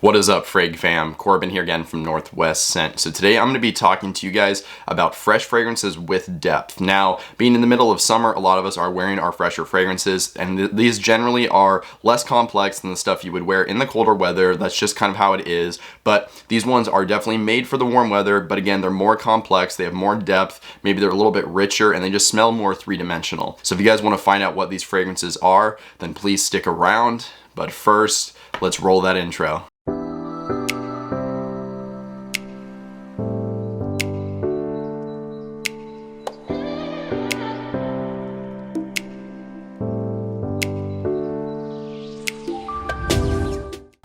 What is up, Frag fam? Corbin here again from Northwest Scent. So today I'm going to be talking to you guys about fresh fragrances with depth. Now, being in the middle of summer, a lot of us are wearing our fresher fragrances, and these generally are less complex than the stuff you would wear in the colder weather. That's just kind of how it is. But these ones are definitely made for the warm weather, but again, they're more complex, they have more depth, maybe they're a little bit richer, and they just smell more three-dimensional. So if you guys want to find out what these fragrances are, then please stick around. But first, let's roll that intro.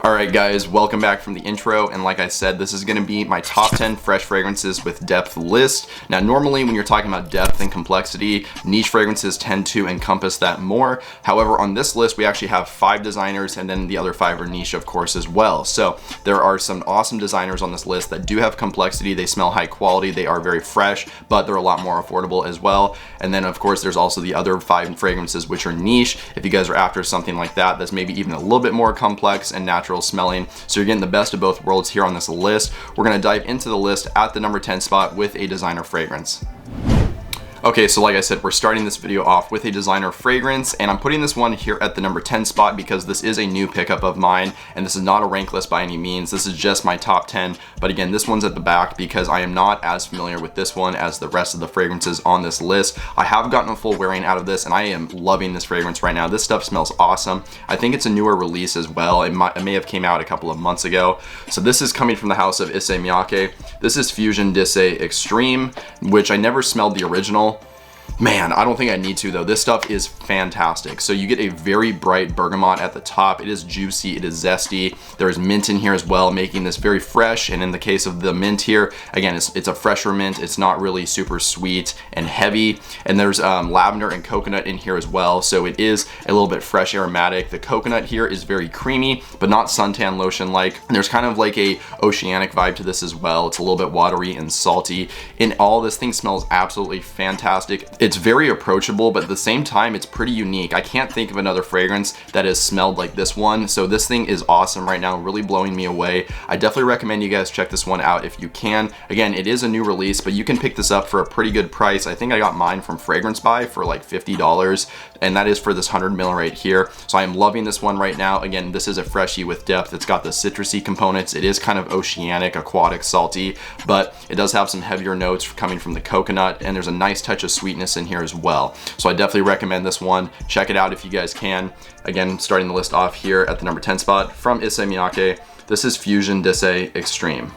Alright guys, welcome back from the intro, and like I said, this is going to be my top 10 fresh fragrances with depth list. Now normally when you're talking about depth and complexity, niche fragrances tend to encompass that more. However, on this list we actually have 5 designers, and then the other 5 are niche of course as well. So there are some awesome designers on this list that do have complexity, they smell high quality, they are very fresh, but they're a lot more affordable as well. And then of course there's also the other 5 fragrances which are niche. If you guys are after something like that, that's maybe even a little bit more complex and natural smelling, so you're getting the best of both worlds here on this list. We're going to dive into the list at the number 10 spot with a designer fragrance. Okay, so like I said, we're starting this video off with a designer fragrance, and I'm putting this one here at the number 10 spot because this is a new pickup of mine, and this is not a rank list by any means. This is just my top 10, but again, this one's at the back because I am not as familiar with this one as the rest of the fragrances on this list. I have gotten a full wearing out of this, and I am loving this fragrance right now. This stuff smells awesome. I think it's a newer release as well. It may have came out a couple of months ago. So this is coming from the house of Issey Miyake. This is Fusion d'Issey Extreme, which I never smelled the original. Man, I don't think I need to though. This stuff is fantastic. So you get a very bright bergamot at the top. It is juicy, it is zesty. There's mint in here as well, making this very fresh. And in the case of the mint here, again, it's a fresher mint. It's not really super sweet and heavy. And there's lavender and coconut in here as well. So it is a little bit fresh aromatic. The coconut here is very creamy, but not suntan lotion like. And there's kind of like a oceanic vibe to this as well. It's a little bit watery and salty. In all, this thing smells absolutely fantastic. It's very approachable, but at the same time, it's pretty unique. I can't think of another fragrance that has smelled like this one. So this thing is awesome right now, really blowing me away. I definitely recommend you guys check this one out if you can. Again, it is a new release, but you can pick this up for a pretty good price. I think I got mine from Fragrance Buy for like $50, and that is for this 100 ml right here. So I am loving this one right now. Again, this is a freshie with depth. It's got the citrusy components. It is kind of oceanic, aquatic, salty, but it does have some heavier notes coming from the coconut, and there's a nice touch of sweetness in here as well. So I definitely recommend this one. Check it out if you guys can. Again, starting the list off here at the number 10 spot from Issey Miyake. This is Fusion d'Issey Extreme.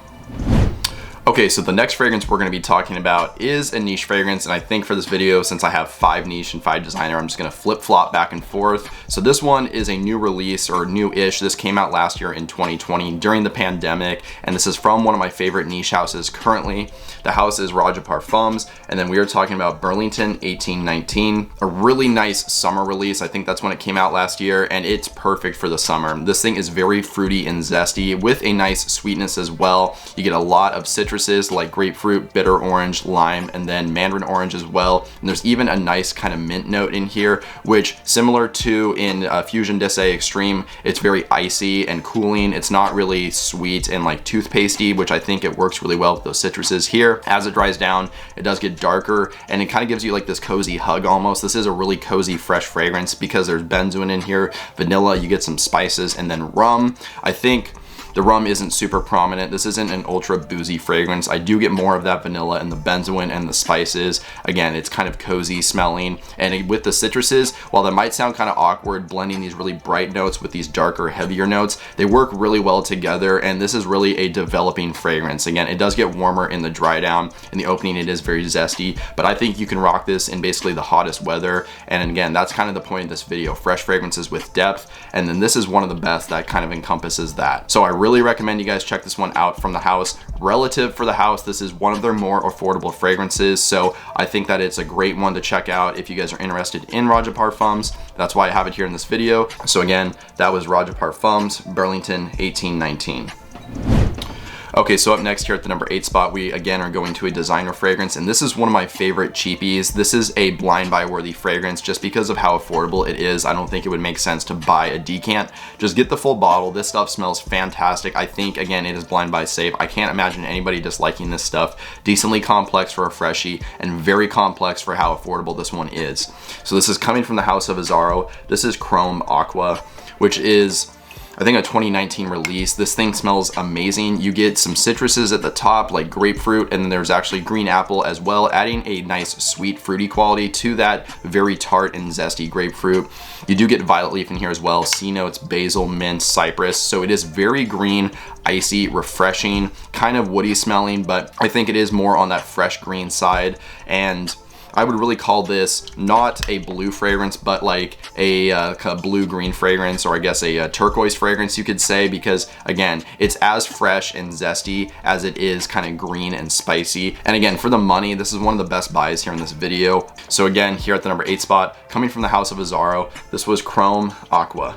Okay, so the next fragrance we're going to be talking about is a niche fragrance, and I think for this video, since I have 5 niche and 5 designer, I'm just going to flip-flop back and forth. So this one is a new release, or new-ish. This came out last year in 2020 during the pandemic, and this is from one of my favorite niche houses currently. The house is Raja Parfums, and then we are talking about Burlington 1819, a really nice summer release. I think that's when it came out last year, and it's perfect for the summer. This thing is very fruity and zesty with a nice sweetness as well. You get a lot of citrus like grapefruit, bitter orange, lime, and then mandarin orange as well. And there's even a nice kind of mint note in here, which similar to in Fusion d'Issey Extreme, it's very icy and cooling. It's not really sweet and like toothpastey, which I think it works really well with those citruses here. As it dries down, it does get darker, and it kind of gives you like this cozy hug almost. This is a really cozy, fresh fragrance because there's benzoin in here, vanilla, you get some spices, and then rum. I think the rum isn't super prominent. This isn't an ultra boozy fragrance. I do get more of that vanilla and the benzoin and the spices. Again, it's kind of cozy smelling. And with the citruses, while that might sound kind of awkward, blending these really bright notes with these darker, heavier notes, they work really well together. And this is really a developing fragrance. Again, it does get warmer in the dry down. In the opening, it is very zesty, but I think you can rock this in basically the hottest weather. And again, that's kind of the point of this video, fresh fragrances with depth. And then this is one of the best that kind of encompasses that. So I really recommend you guys check this one out from the house. Relative for the house, this is one of their more affordable fragrances, so I think that it's a great one to check out if you guys are interested in Raja Parfums. That's why I have it here in this video. So again, that was Raja Parfums, Burlington 1819. Okay, so up next here at the number 8 spot, we again are going to a designer fragrance, and this is one of my favorite cheapies. This is a blind buy worthy fragrance just because of how affordable it is. I don't think it would make sense to buy a decant. Just get the full bottle. This stuff smells fantastic. I think, again, it is blind buy safe. I can't imagine anybody disliking this stuff. Decently complex for a freshie and very complex for how affordable this one is. So this is coming from the house of Azzaro. This is Chrome Aqua, which is, I think, a 2019 release. This thing smells amazing. You get some citruses at the top, like grapefruit, and then there's actually green apple as well, adding a nice sweet fruity quality to that very tart and zesty grapefruit. You do get violet leaf in here as well, C notes, basil, mint, cypress. So it is very green, icy, refreshing, kind of woody smelling, but I think it is more on that fresh green side. And I would really call this not a blue fragrance, but like a blue-green fragrance, or I guess a turquoise fragrance, you could say, because again, it's as fresh and zesty as it is kind of green and spicy. And again, for the money, this is one of the best buys here in this video. So again, here at the number 8 spot, coming from the house of Azzaro, this was Chrome Aqua.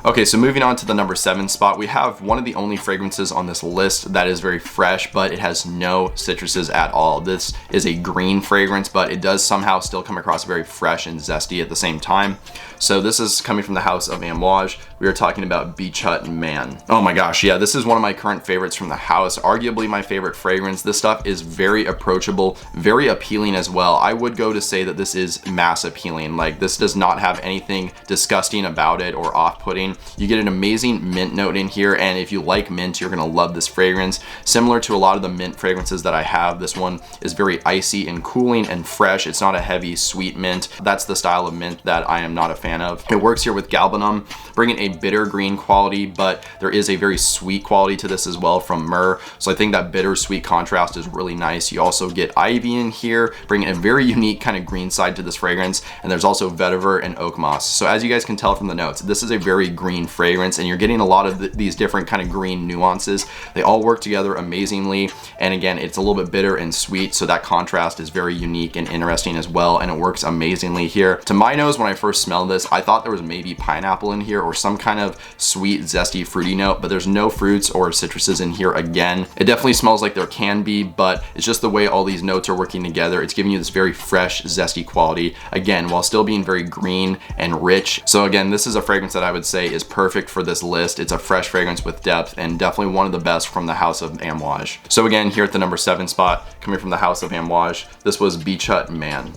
Okay, so moving on to the number 7 spot, we have one of the only fragrances on this list that is very fresh, but it has no citruses at all. This is a green fragrance, but it does somehow still come across very fresh and zesty at the same time. So this is coming from the house of AMRA. We are talking about Beach Hut Man. Oh my gosh, yeah, this is one of my current favorites from the house, arguably my favorite fragrance. This stuff is very approachable, very appealing as well. I would go to say that this is mass appealing. Like, this does not have anything disgusting about it or off-putting. You get an amazing mint note in here, and if you like mint, you're gonna love this fragrance. Similar to a lot of the mint fragrances that I have, this one is very icy and cooling and fresh. It's not a heavy, sweet mint. That's the style of mint that I am not a fan of. It works here with galbanum, bringing a bitter green quality, but there is a very sweet quality to this as well from myrrh. So I think that bitter sweet contrast is really nice. You also get ivy in here, bringing a very unique kind of green side to this fragrance. And there's also vetiver and oak moss. So as you guys can tell from the notes, this is a very green fragrance, and you're getting a lot of these different kind of green nuances. They all work together amazingly. And again, it's a little bit bitter and sweet, so that contrast is very unique and interesting as well, and it works amazingly here. To my nose, when I first smelled this, I thought there was maybe pineapple in here or some kind of sweet, zesty, fruity note, but there's no fruits or citruses in here again. It definitely smells like there can be, but it's just the way all these notes are working together. It's giving you this very fresh, zesty quality, again, while still being very green and rich. So again, this is a fragrance that I would say is perfect for this list. It's a fresh fragrance with depth, and definitely one of the best from the house of AMRA. So again, here at the number 7 spot, coming from the house of AMRA, this was Beach Hut Man.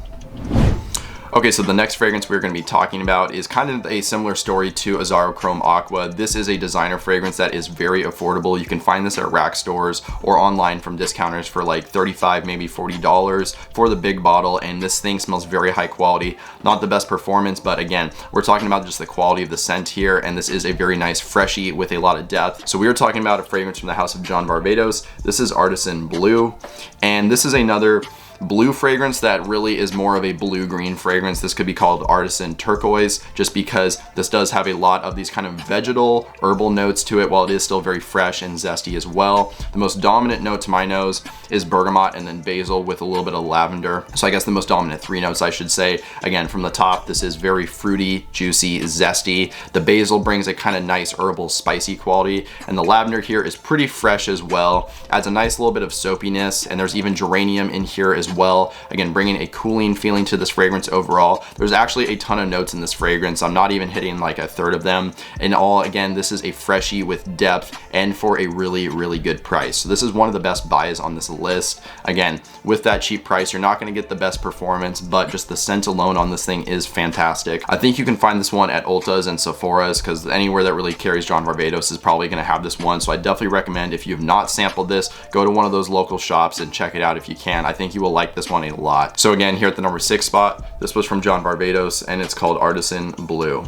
Okay, so the next fragrance we're going to be talking about is kind of a similar story to Azzaro Chrome Aqua. This is a designer fragrance that is very affordable. You can find this at rack stores or online from discounters for like $35, maybe $40 for the big bottle, and this thing smells very high quality. Not the best performance, but again, we're talking about just the quality of the scent here, and this is a very nice freshie with a lot of depth. So we are talking about a fragrance from the house of John Varvatos. This is Artisan Blue, and this is another blue fragrance that really is more of a blue-green fragrance. This could be called Artisan Turquoise, just because this does have a lot of these kind of vegetal, herbal notes to it, while it is still very fresh and zesty as well. The most dominant note to my nose is bergamot and then basil with a little bit of lavender. So I guess the most dominant 3 notes, I should say. Again, from the top, this is very fruity, juicy, zesty. The basil brings a kind of nice herbal, spicy quality, and the lavender here is pretty fresh as well. Adds a nice little bit of soapiness, and there's even geranium in here as well, again bringing a cooling feeling to this fragrance overall. There's actually a ton of notes in this fragrance. I'm not even hitting like a third of them. In all, again, this is a freshie with depth and for a really, really good price. So this is one of the best buys on this list. Again, with that cheap price, you're not going to get the best performance, but just the scent alone on this thing is fantastic. I think you can find this one at Ulta's and Sephora's, because anywhere that really carries John Varvatos is probably going to have this one. So I definitely recommend, if you have not sampled this, go to one of those local shops and check it out if you can. I think you will like this one a lot. So again, here at the number 6 spot, this was from John Varvatos, and it's called Artisan Blue.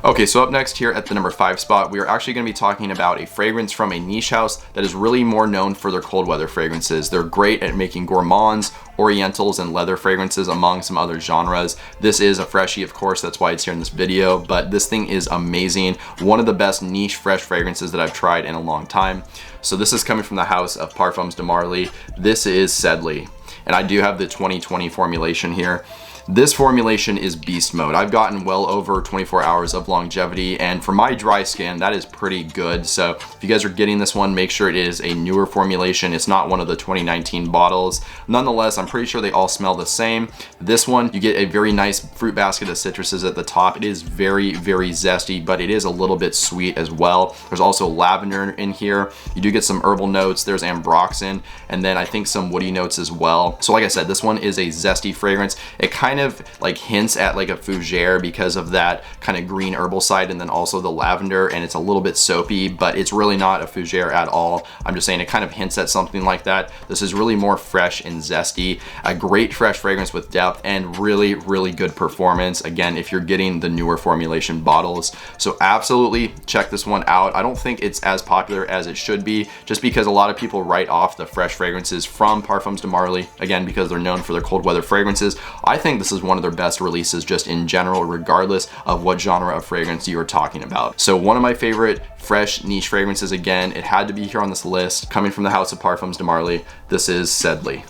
Okay, so up next here at the number 5 spot, we are actually going to be talking about a fragrance from a niche house that is really more known for their cold weather fragrances. They're great at making gourmands, orientals, and leather fragrances, among some other genres. This is a freshie, of course, that's why it's here in this video, but this thing is amazing. One of the best niche fresh fragrances that I've tried in a long time. So this is coming from the house of Parfums de Marly. This is Sedley, and I do have the 2020 formulation here. This formulation is beast mode. I've gotten well over 24 hours of longevity, and for my dry skin, that is pretty good. So if you guys are getting this one, make sure it is a newer formulation. It's not one of the 2019 bottles. Nonetheless, I'm pretty sure they all smell the same. This one, you get a very nice fruit basket of citruses at the top. It is very, very zesty, but it is a little bit sweet as well. There's also lavender in here. You do get some herbal notes. There's ambroxan, and then I think some woody notes as well. So like I said, this one is a zesty fragrance. It kind of like hints at like a fougere because of that kind of green herbal side, and then also the lavender, and it's a little bit soapy, but it's really not a fougere at all. I'm just saying it kind of hints at something like that. This is really more fresh and zesty. A great fresh fragrance with depth and really, really good performance. Again, if you're getting the newer formulation bottles. So absolutely check this one out. I don't think it's as popular as it should be, just because a lot of people write off the fresh fragrances from Parfums de Marly, again, because they're known for their cold weather fragrances. I think this is one of their best releases just in general, regardless of what genre of fragrance you are talking about. So one of my favorite fresh niche fragrances, again, it had to be here on this list, coming from the house of Parfums de Marly. This is Sedley.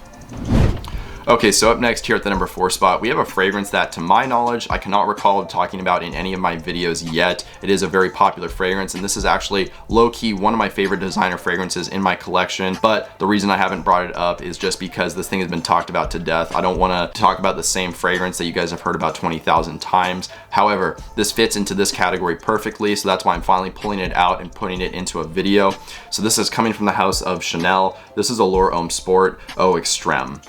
Okay, so up next here at the number 4 spot, we have a fragrance that, to my knowledge, I cannot recall talking about in any of my videos yet. It is a very popular fragrance, and this is actually low-key one of my favorite designer fragrances in my collection, but the reason I haven't brought it up is just because this thing has been talked about to death. I don't want to talk about the same fragrance that you guys have heard about 20,000 times. However, this fits into this category perfectly, so that's why I'm finally pulling it out and putting it into a video. So this is coming from the house of Chanel. This is Allure Homme Sport Eau Extreme.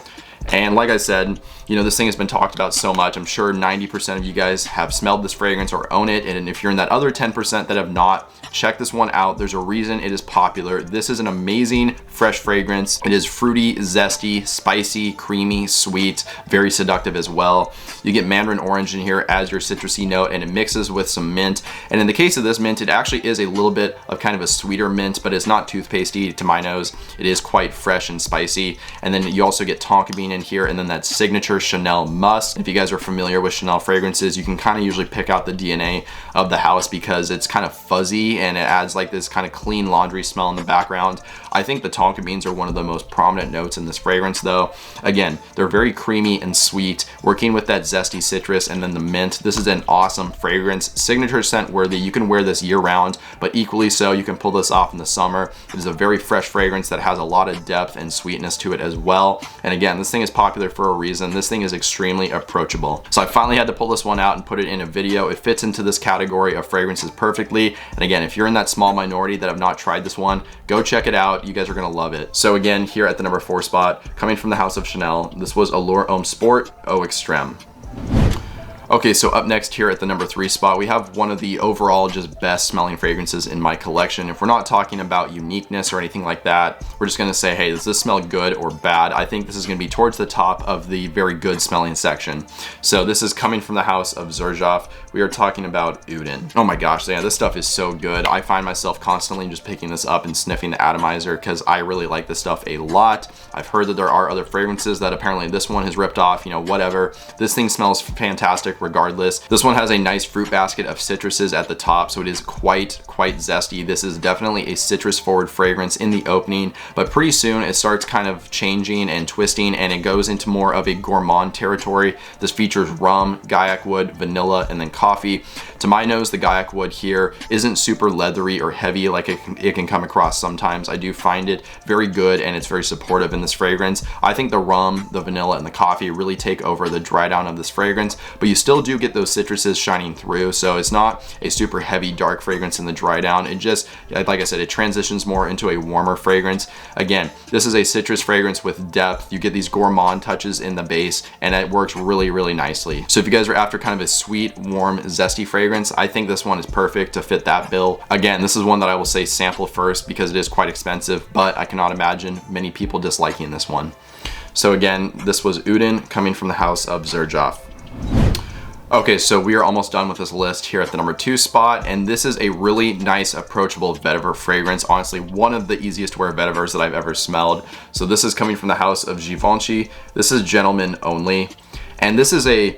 And like I said, you know, this thing has been talked about so much. I'm sure 90% of you guys have smelled this fragrance or own it. And if you're in that other 10% that have not, check this one out. There's a reason it is popular. This is an amazing fresh fragrance. It is fruity, zesty, spicy, creamy, sweet, very seductive as well. You get mandarin orange in here as your citrusy note, and it mixes with some mint. And in the case of this mint, it actually is a little bit of kind of a sweeter mint, but it's not toothpastey to my nose. It is quite fresh and spicy. And then you also get tonka bean in here, and then that signature Chanel musk. If you guys are familiar with Chanel fragrances, you can kind of usually pick out the DNA of the house because it's kind of fuzzy and it adds like this kind of clean laundry smell in the background. I think the tonka beans are one of the most prominent notes in this fragrance though. Again, they're very creamy and sweet, working with that zesty citrus and then the mint. This is an awesome fragrance, signature scent worthy. You can wear this year round, but equally so, you can pull this off in the summer. It is a very fresh fragrance that has a lot of depth and sweetness to it as well. And again, this thing is popular for a reason. This thing is extremely approachable. So I finally had to pull this one out and put it in a video. It fits into this category of fragrances perfectly. And again, if you're in that small minority that have not tried this one, go check it out. You guys are gonna love it. So again, here at the number 4 spot, coming from the house of Chanel, this was Allure Homme Sport Eau Extreme. Okay, so up next here at the number 3 spot, we have one of the overall just best smelling fragrances in my collection. If we're not talking about uniqueness or anything like that, we're just gonna say, hey, does this smell good or bad? I think this is gonna be towards the top of the very good smelling section. So this is coming from the house of Xerjoff. We are talking about Uden. Oh my gosh, yeah, this stuff is so good. I find myself constantly just picking this up and sniffing the atomizer because I really like this stuff a lot. I've heard that there are other fragrances that apparently this one has ripped off, you know, whatever. This thing smells fantastic regardless. This one has a nice fruit basket of citruses at the top, so it is quite zesty. This is definitely a citrus forward fragrance in the opening, but pretty soon it starts kind of changing and twisting and it goes into more of a gourmand territory. This features rum, guaiac wood, vanilla, and then coffee. To my nose, the guaiac wood here isn't super leathery or heavy like it can come across sometimes. I do find it very good and it's very supportive in this fragrance. I think the rum, the vanilla, and the coffee really take over the dry down of this fragrance, but you still do get those citruses shining through, so it's not a super heavy dark fragrance in the dry down. It just, like I said, it transitions more into a warmer fragrance. Again, this is a citrus fragrance with depth. You get these gourmand touches in the base and it works really nicely. So if you guys are after kind of a sweet, warm, zesty fragrance, I think this one is perfect to fit that bill. Again, this is one that I will say sample first because it is quite expensive, but I cannot imagine many people disliking this one. So again, this was Uden coming from the house of Xerjoff. Okay, so we are almost done with this list here at the number 2 spot, and this is a really nice, approachable vetiver fragrance. Honestly, one of the easiest to wear vetivers that I've ever smelled. So this is coming from the house of Givenchy. This is Gentleman Only, and this is a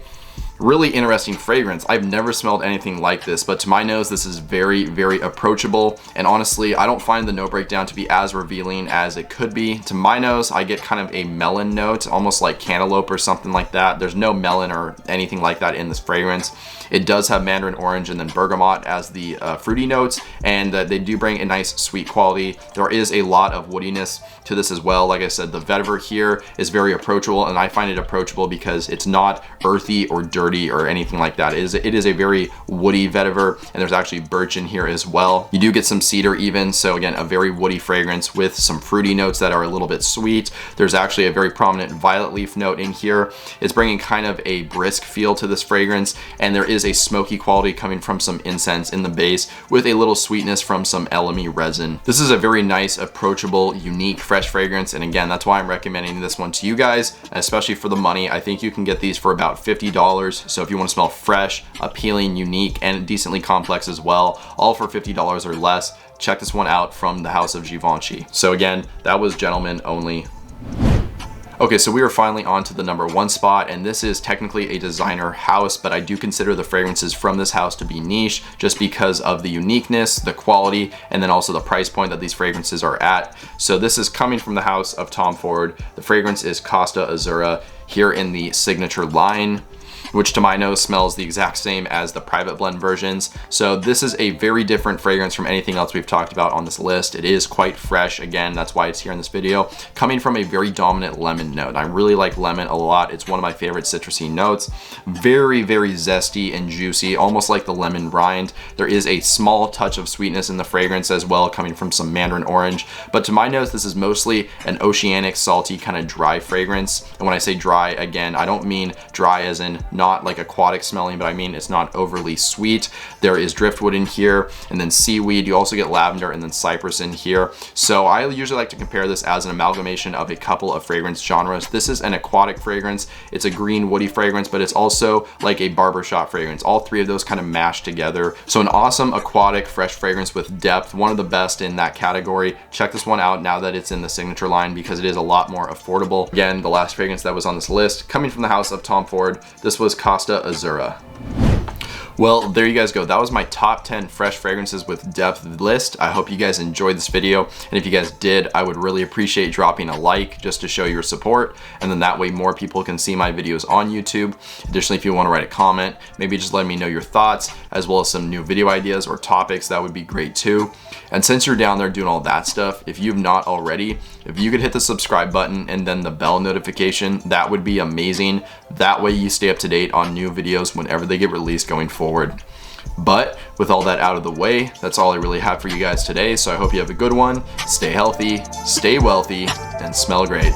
Really interesting fragrance. I've never smelled anything like this, but to my nose, this is very, very approachable. And honestly, I don't find the note breakdown to be as revealing as it could be. To my nose, I get kind of a melon note, almost like cantaloupe or something like that. There's no melon or anything like that in this fragrance. It does have mandarin orange and then bergamot as the fruity notes, and they do bring a nice sweet quality. There is a lot of woodiness to this as well. Like I said, the vetiver here is very approachable, and I find it approachable because it's not earthy or dirty or anything like that. It is a very woody vetiver, and there's actually birch in here as well. You do get some cedar even, so again, a very woody fragrance with some fruity notes that are a little bit sweet. There's actually a very prominent violet leaf note in here. It's bringing kind of a brisk feel to this fragrance, and there is a smoky quality coming from some incense in the base with a little sweetness from some LME resin. This is a very nice, approachable, unique, fresh fragrance, and again, that's why I'm recommending this one to you guys, especially for the money. I think you can get these for about $50. So if you want to smell fresh, appealing, unique, and decently complex as well, all for $50 or less, check this one out from the house of Givenchy. So again, that was gentlemen only. Okay, so we are finally on to the #1 spot, and this is technically a designer house, but I do consider the fragrances from this house to be niche just because of the uniqueness, the quality, and then also the price point that these fragrances are at. So this is coming from the house of Tom Ford. The fragrance is Costa Azzurra here in the signature line, which to my nose smells the exact same as the private blend versions. So this is a very different fragrance from anything else we've talked about on this list. It is quite fresh, again, that's why it's here in this video, coming from a very dominant lemon note. I really like lemon a lot. It's one of my favorite citrusy notes. Very, very zesty and juicy, almost like the lemon rind. There is a small touch of sweetness in the fragrance as well, coming from some mandarin orange. But to my nose, this is mostly an oceanic, salty, kind of dry fragrance. And when I say dry, again, I don't mean dry as in not like aquatic smelling, but I mean it's not overly sweet. There is driftwood in here, and then seaweed. You also get lavender and then cypress in here. So I usually like to compare this as an amalgamation of a couple of fragrance genres. This is an aquatic fragrance. It's a green woody fragrance, but it's also like a barbershop fragrance. All three of those kind of mashed together. So an awesome aquatic fresh fragrance with depth, one of the best in that category. Check this one out now that it's in the signature line because it is a lot more affordable. Again, the last fragrance that was on this list, coming from the house of Tom Ford, this was Costa Azzurra. Well, there you guys go. That was my top 10 fresh fragrances with depth list. I hope you guys enjoyed this video. And if you guys did, I would really appreciate dropping a like just to show your support. And then that way more people can see my videos on YouTube. Additionally, if you want to write a comment, maybe just let me know your thoughts as well as some new video ideas or topics, that would be great too. And since you're down there doing all that stuff, if you've not already, if you could hit the subscribe button and then the bell notification, that would be amazing. That way you stay up to date on new videos whenever they get released going forward. But with all that out of the way, that's all I really have for you guys today. So I hope you have a good one. Stay healthy, stay wealthy, and smell great.